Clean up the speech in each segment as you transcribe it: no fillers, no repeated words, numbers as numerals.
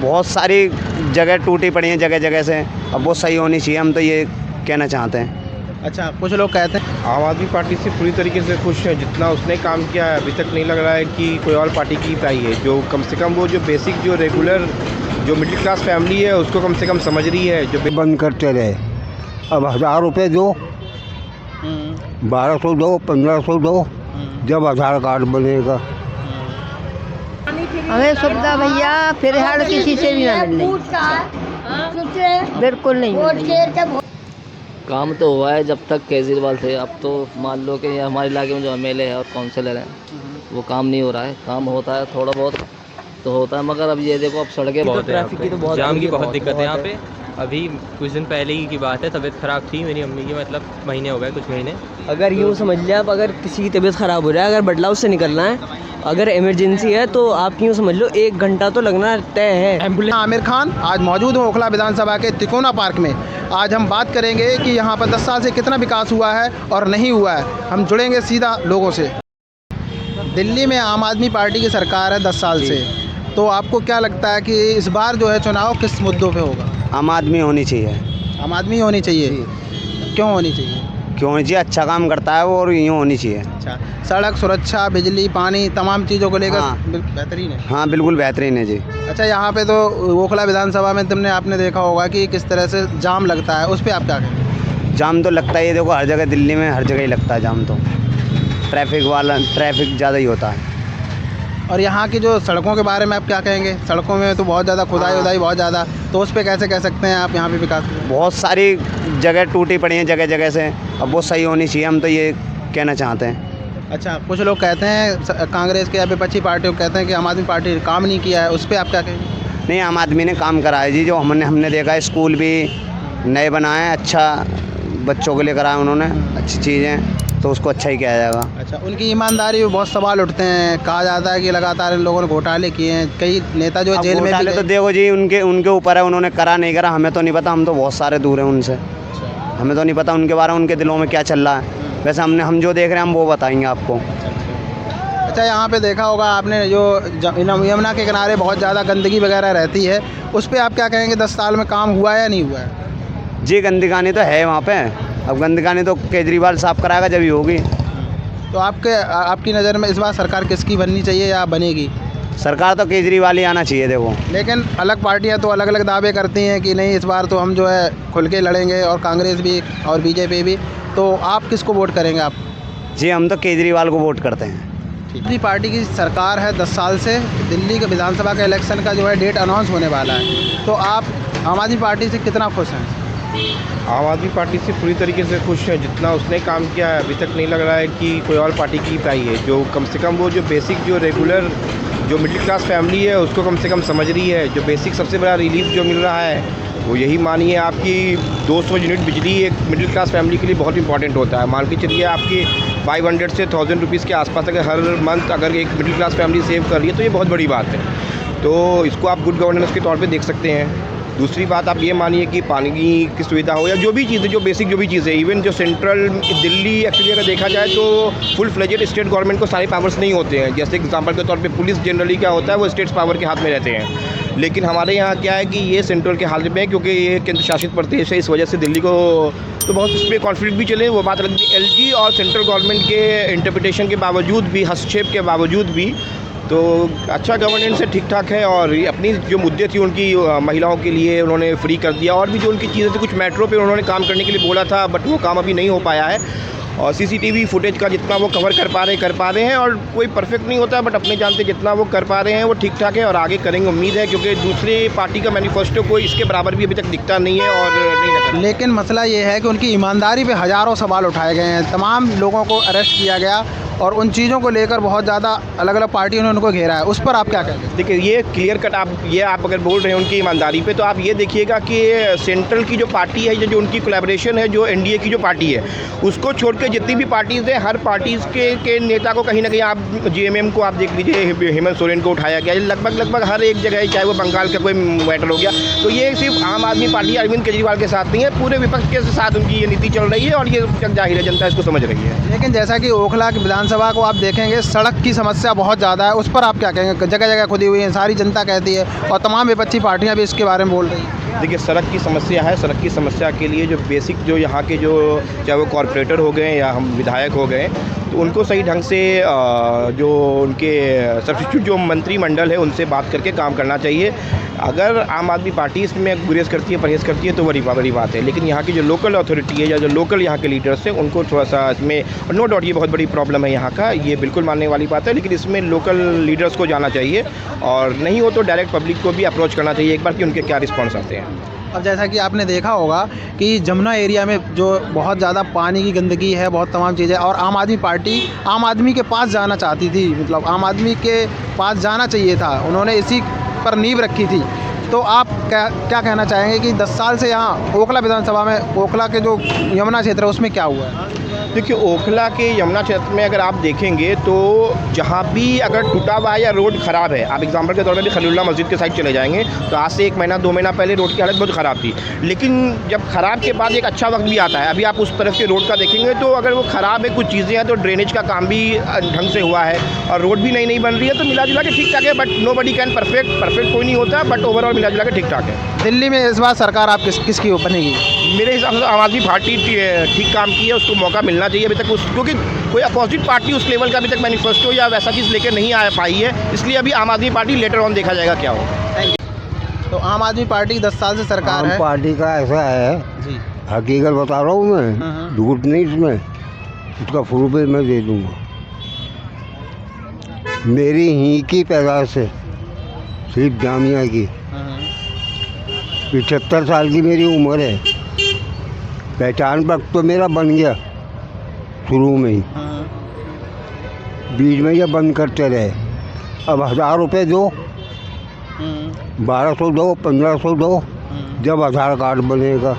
बहुत सारी जगह टूटी पड़ी हैं जगह जगह से, अब वो सही होनी चाहिए, हम तो ये कहना चाहते हैं। अच्छा, कुछ लोग कहते हैं आम आदमी पार्टी से पूरी तरीके से खुश है। जितना उसने काम किया है अभी तक नहीं लग रहा है कि कोई और पार्टी की पाई है, जो कम से कम वो जो बेसिक जो रेगुलर जो मिडिल क्लास फैमिली है उसको कम से कम समझ रही है। जो बंद करते रहे, अब 1000 रुपये दो, 1200 दो, 1500 दो, जब आधार कार्ड बनेगा। हमें सुविधा भैया फिलहाल किसी से भी ना मिल रही, बिल्कुल नहीं मिल रही। काम तो हुआ है जब तक केजरीवाल थे, अब तो मान लो कि हमारे इलाके में जो एमएलए है और काउंसिलर हैं वो काम नहीं हो रहा है। काम होता है थोड़ा बहुत तो होता है, मगर अब ये देखो अब सड़कें बहुत ट्रैफिक की तो बहुत जाम की बहुत दिक्कत है यहाँ पे। अभी कुछ दिन पहले ही की बात है, तबीयत ख़राब थी मेरी अम्मी की, मतलब महीने हो गए, कुछ महीने। अगर यूँ समझ लिया, आप अगर किसी की तबीयत ख़राब हो रहा है, अगर बदलाव से निकलना है, अगर इमरजेंसी है तो आप यूँ समझ लो 1 घंटा तो लगना तय है। आमिर खान आज मौजूद हूँ ओखला विधानसभा के तिकोना पार्क में। आज हम बात करेंगे कि यहाँ पर 10 साल से कितना विकास हुआ है और नहीं हुआ है। हम जुड़ेंगे सीधा लोगों से। दिल्ली में आम आदमी पार्टी की सरकार है 10 साल से, तो आपको क्या लगता है कि इस बार जो है चुनाव किस मुद्दों पे होगा? आम आदमी होनी चाहिए। आम आदमी होनी चाहिए। क्यों होनी चाहिए? क्यों होनी चाहिए? अच्छा काम करता है वो और यूँ होनी चाहिए। अच्छा, सड़क सुरक्षा, बिजली, पानी, तमाम चीज़ों को लेकर हाँ। बेहतरीन है। हाँ बिल्कुल बेहतरीन है जी। अच्छा, यहाँ पे तो ओखला विधानसभा में आपने देखा होगा कि किस तरह से जाम लगता है, उस पर आप क्या कहेंगे? जाम तो लगता ही है, देखो हर जगह दिल्ली में हर जगह ही लगता है जाम, तो ट्रैफिक ज़्यादा ही होता है। और यहाँ की जो सड़कों के बारे में आप क्या कहेंगे? सड़कों में तो बहुत ज़्यादा खुदाई बहुत ज़्यादा, तो उस पर कैसे कह सकते हैं आप यहाँ पे विकास? बहुत सारी जगह टूटी पड़ी हैं जगह जगह से, अब वो सही होनी चाहिए, हम तो ये कहना चाहते हैं। अच्छा, कुछ लोग कहते हैं कांग्रेस के या विपक्षी पार्टियों कहते हैं कि आम आदमी पार्टी ने काम नहीं किया है, उस पर आप क्या कहेंगे? नहीं, आम आदमी ने काम करा है जी, जो हमने देखा है, स्कूल भी नए बनाए हैं, अच्छा बच्चों के लिए कराए उन्होंने, अच्छी चीज़ें, तो उसको अच्छा ही किया जाएगा। अच्छा, उनकी ईमानदारी पे बहुत सवाल उठते हैं। कहा जाता है कि लगातार इन लोगों ने घोटाले किए हैं, कई नेता जो जेल में भी तो देखो जी, उनके ऊपर है, उन्होंने करा नहीं करा हमें तो नहीं पता, हम तो बहुत सारे दूर हैं उनसे, हमें तो नहीं पता उनके बारे में, उनके दिलों में क्या चल रहा है। वैसे हम जो देख रहे हैं हम वो बताएंगे आपको। अच्छा, यहाँ पे देखा होगा आपने जो यमुना के किनारे बहुत ज़्यादा गंदगी वगैरह रहती है, उस पर आप क्या कहेंगे? 10 साल में काम हुआ है या नहीं हुआ है? जी, गंदगानी तो है वहाँ पे, अब गंदगानी तो केजरीवाल साफ कराएगा जब ही होगी। तो आपकी नज़र में इस बार सरकार किसकी बननी चाहिए या बनेगी? सरकार तो केजरीवाल ही आना चाहिए देखो। लेकिन अलग पार्टियां तो अलग अलग दावे करती हैं कि नहीं, इस बार तो हम जो है खुल के लड़ेंगे, और कांग्रेस भी और बीजेपी भी। तो आप किसको वोट करेंगे आप? जी, हम तो केजरीवाल को वोट करते हैं। ठीक, पार्टी की सरकार है 10 साल से। दिल्ली के विधानसभा के इलेक्शन का जो है डेट अनाउंस होने वाला है, तो आप आम आदमी पार्टी से कितना खुश हैं? आम आदमी पार्टी से पूरी तरीके से खुश है। जितना उसने काम किया है अभी तक नहीं लग रहा है कि कोई और पार्टी की पाई है, जो कम से कम वो जो बेसिक जो रेगुलर जो मिडिल क्लास फैमिली है उसको कम से कम समझ रही है। जो बेसिक सबसे बड़ा रिलीफ जो मिल रहा है वो यही मानिए, आपकी 200 यूनिट बिजली एक मिडिल क्लास फैमिली के लिए बहुत इंपॉर्टेंट होता है। मान के चलिए आपकी 500 से 1000 रुपीज़ के आसपास अगर हर मंथ अगर एक मिडिल क्लास फैमिली सेव कर रही है तो ये बहुत बड़ी बात है। तो इसको आप गुड गवर्नेंस के तौर पे देख सकते हैं। दूसरी बात आप ये मानिए कि पानी की सुविधा हो या जो भी चीज़ें, जो बेसिक जो भी चीज़ें, इवन जो सेंट्रल दिल्ली एक्चुअली अगर देखा जाए तो फुल फ्लेजेड स्टेट गवर्नमेंट को सारे पावर्स नहीं होते हैं। जैसे एग्जांपल के तौर पे पुलिस जनरली क्या होता है, वो स्टेट्स पावर के हाथ में रहते हैं। लेकिन हमारे यहाँ क्या है कि ये सेंट्रल के हाथ में है, क्योंकि ये केंद्र शासित प्रदेश है, इस वजह से दिल्ली को तो बहुत इस पर कॉन्फ्लिक्ट भी चले, वो बात अलग थी। एलजी और सेंट्रल गवर्नमेंट के इंटरप्रिटेशन के बावजूद भी, हस्तक्षेप के बावजूद भी, तो अच्छा गवर्नेंस है, ठीक ठाक है। और अपनी जो मुद्दे थी उनकी महिलाओं के लिए उन्होंने फ्री कर दिया, और भी जो उनकी चीज़ें थी, कुछ मेट्रो पे उन्होंने काम करने के लिए बोला था, बट वो काम अभी नहीं हो पाया है। और सीसीटीवी फुटेज का जितना वो कवर कर पा रहे हैं, और कोई परफेक्ट नहीं होता, बट अपने जानते जितना वो कर पा रहे हैं वो ठीक ठाक है, और आगे करेंगे उम्मीद है, क्योंकि दूसरे पार्टी का मैनिफेस्टो कोई इसके बराबर भी अभी तक दिखता नहीं है और नहीं लगा। लेकिन मसला ये है कि उनकी ईमानदारी पे हज़ारों सवाल उठाए गए हैं, तमाम लोगों को अरेस्ट किया गया, और उन चीज़ों को लेकर बहुत ज़्यादा अलग अलग पार्टियों ने उनको घेरा है। उस पर आप क्या कहेंगे? देखिए, ये क्लियर कट आप अगर बोल रहे हैं उनकी ईमानदारी पे, तो आप ये देखिएगा कि सेंट्रल की जो पार्टी है, जो उनकी कोलैबोरेशन है, जो एनडीए की जो पार्टी है, उसको छोड़ के जितनी भी पार्टीज़ हैं, हर पार्टीज़ के नेता को कहीं ना कहीं, आप जेएमएम को आप देख लीजिए, हेमंत सोरेन को उठाया गया, लगभग हर एक जगह, चाहे वो बंगाल का कोई मैटर हो गया। तो ये सिर्फ आम आदमी पार्टी अरविंद केजरीवाल के साथ नहीं है, पूरे विपक्ष के साथ उनकी ये नीति चल रही है, और ये जाहिर है जनता इसको समझ रही है। लेकिन जैसा कि ओखला के विधान विधानसभा को आप देखेंगे सड़क की समस्या बहुत ज़्यादा है, उस पर आप क्या कहेंगे? जगह जगह खुदी हुई है, सारी जनता कहती है और तमाम विपक्षी पार्टियां भी इसके बारे में बोल रही हैं। देखिए, सड़क की समस्या है। सड़क की समस्या के लिए जो बेसिक जो यहाँ के जो चाहे वो कॉरपोरेटर हो गए या हम विधायक हो गए, तो उनको सही ढंग से जो उनके सब्स्टिट्यूट जो मंत्रिमंडल है उनसे बात करके काम करना चाहिए। अगर आम आदमी पार्टी इसमें गुरेज करती है, परहेज़ करती है तो बड़ी बात है, लेकिन यहाँ की जो लोकल अथॉरिटी है या जो लोकल यहाँ के लीडर्स हैं उनको थोड़ा सा इसमें, नो डाउट ये बहुत बड़ी प्रॉब्लम है यहाँ का, ये बिल्कुल मानने वाली बात है, लेकिन इसमें लोकल लीडर्स को जाना चाहिए और नहीं हो तो डायरेक्ट पब्लिक को भी अप्रोच करना चाहिए एक बार कि उनके क्या रिस्पॉन्स आते हैं। अब जैसा कि आपने देखा होगा कि जमुना एरिया में जो बहुत ज़्यादा पानी की गंदगी है, बहुत तमाम चीज़ें, और आम आदमी पार्टी आम आदमी के पास जाना चाहती थी, मतलब आम आदमी के पास जाना चाहिए था, उन्होंने इसी पर नींव रखी थी। तो आप क्या कहना चाहेंगे कि 10 साल से यहाँ ओखला विधानसभा में, ओखला के जो यमुना क्षेत्र है उसमें क्या हुआ है? देखिए, ओखला के यमुना क्षेत्र में अगर आप देखेंगे तो जहाँ भी अगर टूटा हुआ है या रोड ख़राब है, आप एग्जाम्पल के तौर पर भी खलीलुल्लाह मस्जिद के साइड चले जाएंगे तो आज से 1 महीना 2 महीना पहले रोड की हालत बहुत ख़राब थी, लेकिन जब ख़राब के बाद एक अच्छा वक्त भी आता है। अभी आप उस तरफ के रोड का देखेंगे तो अगर वो ख़राब है, कुछ चीज़ें हैं, तो ड्रेनेज का काम भी ढंग से हुआ है और रोड भी नई बन रही है, तो मिला जुला के ठीक ठाक है। बट नोबडी कैन परफेक्ट कोई नहीं होता, बट ओवरऑल मिला जुला के ठीक ठाक है। दिल्ली में इस बार सरकार आप किसकी बनेगी? मेरे हिसाब से आम आदमी पार्टी ठीक काम की है, उसको मौका मिलना चाहिए। अभी तक क्योंकि कोई अपोजिट पार्टी उस लेवल का अभी तक मैनिफेस्टो या वैसा चीज़ लेकर नहीं आ पाई है, इसलिए अभी आम आदमी पार्टी लेटर ऑन देखा जाएगा क्या हो। तो आम आदमी पार्टी 10 साल से सरकार है। पार्टी का ऐसा है जी, हकीकत बता रहा हूँ मैं, झूठ नहीं, इसमें उसका प्रूफ मैं दे दूँगा। मेरी ही की पैदाइश से सिर्फ जामिया की 75 साल की मेरी उम्र है। पहचान पत्र तो मेरा बन गया शुरू में ही, बीच में ये बंद करते रहे। अब 1000 रुपये दो, 1200 दो, 1500 दो, जब आधार कार्ड बनेगा।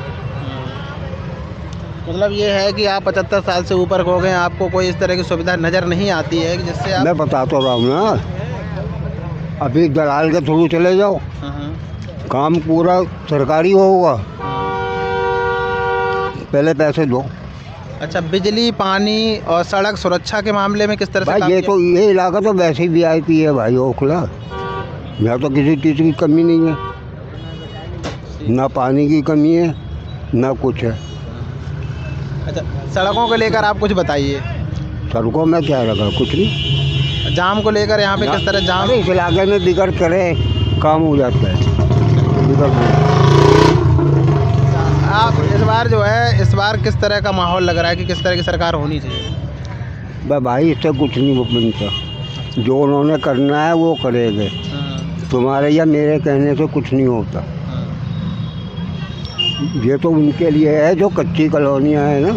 मतलब ये है कि आप 75 साल से ऊपर हो गए, आपको कोई इस तरह की सुविधा नज़र नहीं आती है जिससे आप... मैं बता तो रहा हूँ ना, अभी दलाल के थ्रू चले जाओ, काम पूरा सरकारी होगा, पहले पैसे दो। अच्छा, बिजली, पानी और सड़क सुरक्षा के मामले में किस तरह से? भाई ये इलाका तो वैसे ही VIP है भाई, ओखला, यहाँ तो किसी चीज़ की कमी नहीं है, ना पानी की कमी है ना कुछ है। अच्छा, सड़कों को लेकर आप कुछ बताइए। सड़कों में क्या लगा, कुछ नहीं। जाम को लेकर यहाँ पे किस तरह जाम? इस इलाके में बिगड़ करे काम हो जाता है, बिगड़। आप इस बार जो है, इस बार किस तरह का माहौल लग रहा है कि किस तरह की सरकार होनी चाहिए? भाई इससे कुछ नहीं बनता, जो उन्होंने करना है वो करेंगे, तुम्हारे या मेरे कहने से कुछ नहीं होता। ये तो उनके लिए है जो कच्ची कॉलोनियाँ हैं ना,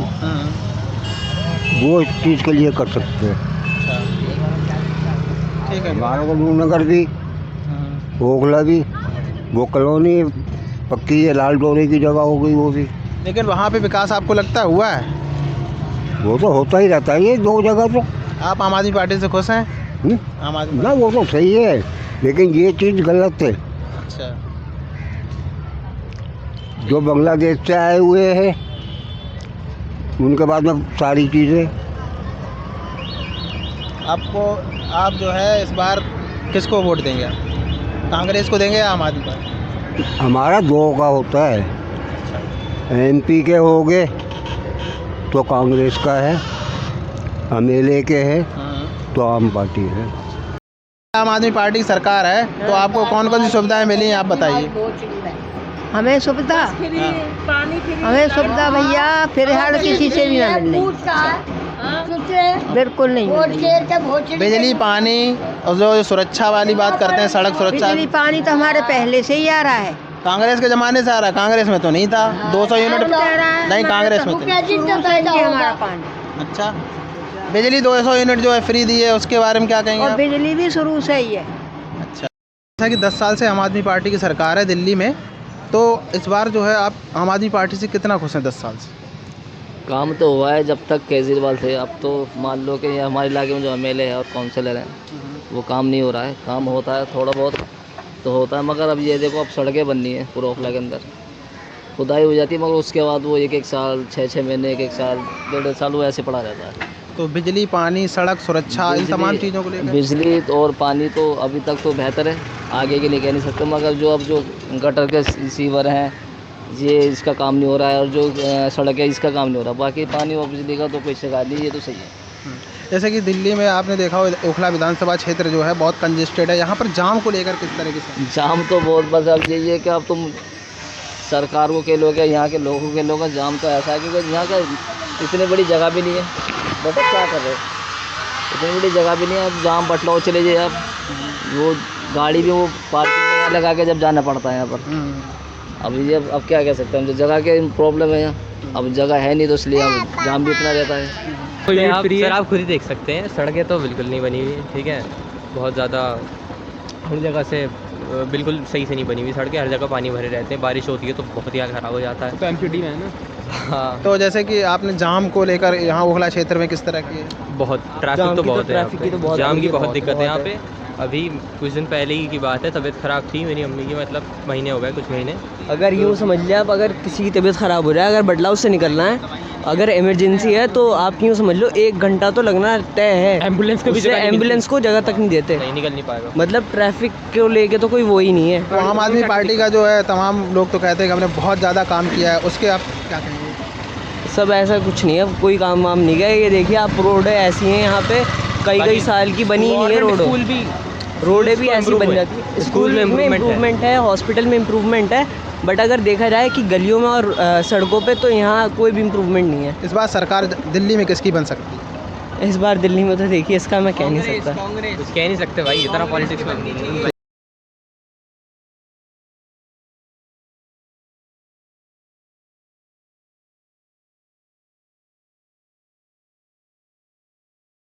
वो इस चीज़ के लिए कर सकते हैं। ठीक है, हमारा नगर भी, ओखला भी, वो कॉलोनी पक्की है, लाल डोरे की जगह हो गई वो भी। लेकिन वहाँ पे विकास आपको लगता हुआ है? वो तो होता ही रहता है, ये 2 जगह तो। आप आम आदमी पार्टी से खुश हैं? आम आदमी ना, वो तो सही है, लेकिन ये चीज़ गलत है। अच्छा, जो बांग्लादेश से आए हुए हैं उनके बाद में सारी चीज़ें। आप जो है इस बार किसको वोट देंगे? कांग्रेस को देंगे या आम आदमी पार्टी? हमारा 2 का होता है, MP के हो गए तो कांग्रेस का है, MLA के है तो आम पार्टी है। आम आदमी पार्टी की सरकार है, तो आपको कौन कौन सी सुविधाएं मिली हैं आप बताइए। हमें सुविधा भैया फिलहाल किसी से भी ना मिल रही, बिल्कुल नहीं मिल रही। बिजली, पानी और जो सुरक्षा वाली बात करते हैं, सड़क सुरक्षा। बिजली पानी तो हमारे पहले से ही आ रहा है, कांग्रेस के ज़माने से आ रहा है, कांग्रेस में तो नहीं था। 200 यूनिट नहीं, कांग्रेस में तो। हमारा पानी। अच्छा, बिजली 200 यूनिट जो है फ्री दी है, उसके बारे में क्या कहेंगे? और बिजली भी शुरू से ही है। अच्छा, जैसा कि 10 साल से आम आदमी पार्टी की सरकार है दिल्ली में, तो इस बार जो है आप आम आदमी पार्टी से कितना खुश हैं 10 साल से? काम तो हुआ है जब तक केजरीवाल थे, अब तो मान लो कि ये हमारे इलाके में जो MLA है और काउंसिलर हैं वो काम नहीं हो रहा है। काम होता है थोड़ा बहुत तो होता है, मगर अब ये देखो, अब सड़कें बननी है पूरा ओखला के अंदर, खुदाई हो जाती है, मगर उसके बाद वो 1-1 साल, 6-6 महीने, 1-1 साल, 1.5 साल वो ऐसे पड़ा रहता है। तो बिजली, पानी, सड़क सुरक्षा, इन तमाम चीज़ों को लेकर बिजली और पानी तो अभी तक तो बेहतर है, आगे के लिए कह नहीं सकते, मगर जो अब जो गटर के सीवर हैं ये इसका काम नहीं हो रहा है, और जो सड़क है इसका काम नहीं हो रहा। बाकी पानी और बिजली का तो कोई शिकायत नहीं, ये तो सही है। जैसे कि दिल्ली में आपने देखा हो, ओखला विधानसभा क्षेत्र जो है बहुत कंजेस्टेड है, यहाँ पर जाम को लेकर किस तरीके से? जाम तो बहुत, बस अब यही है कि अब तुम सरकार को कह लो, यहाँ के लोगों के लोग, जाम तो ऐसा है क्योंकि यहाँ का इतनी बड़ी जगह भी नहीं है, बस अब क्या कर रहे हो, इतनी बड़ी जगह भी नहीं है, अब जाम बटलाओ चले जाइए आप, वो गाड़ी भी वो पार्किंग में यहाँ लगा के जब जाना पड़ता है यहाँ पर। अब ये अब क्या कह सकते हैं, जो जगह के प्रॉब्लम है यहाँ, अब जगह है नहीं तो इसलिए अब जाम भी इतना रहता है। सर आप खुद ही देख सकते हैं, सड़कें तो बिल्कुल नहीं बनी हुई, ठीक है, बहुत ज़्यादा हर जगह से बिल्कुल सही से नहीं बनी हुई सड़कें, हर जगह पानी भरे रहते हैं, बारिश होती है तो बहुत ही ख़राब हो जाता है। तो एमपीडी में है ना? हाँ, तो जैसे कि आपने जाम को लेकर यहाँ ओखला क्षेत्र में किस तरह की है? बहुत ट्रैफिक तो बहुत है, ट्रैफिक की तो बहुत जाम की है, बहुत दिक्कत है यहाँ बहुत पे। अभी कुछ दिन पहले ही की बात है, तबीयत ख़राब थी मेरी अम्मी की, मतलब महीने हो गए, कुछ महीने। अगर यूँ समझ लिया आप, अगर किसी की तबीयत ख़राब हो रहा है, अगर बटलाव से निकलना है, अगर इमरजेंसी है तो आप यूँ समझ लो 1 घंटा तो लगना तय है। एम्बुलेंस को भी उससे एम्बुलेंस को जगह तक नहीं देते, नहीं निकल नहीं पाएगा। मतलब ट्रैफिक को लेके तो कोई वो ही नहीं है। तो आम आदमी पार्टी का जो है, तमाम लोग तो कहते हैं कि हमने बहुत ज़्यादा काम किया है, उसके आप क्या कहेंगे? सब ऐसा कुछ नहीं है, कोई काम वाम नहीं गया। ये देखिए आप, रोडें ऐसी हैं यहाँ पे कई साल की बनी नहीं है रोडें भी ऐसी बन जाती है। स्कूल में इम्प्रूवमेंट है, हॉस्पिटल में इम्प्रूवमेंट है, बट अगर देखा जाए कि गलियों में और सड़कों पे, तो यहाँ कोई भी इम्प्रूवमेंट नहीं है। इस बार सरकार दिल्ली में किसकी बन सकती है? इस बार दिल्ली में तो देखिए, इसका मैं कह नहीं सकता। कुछ कह नहीं सकते भाई, इतना पॉलिटिक्स में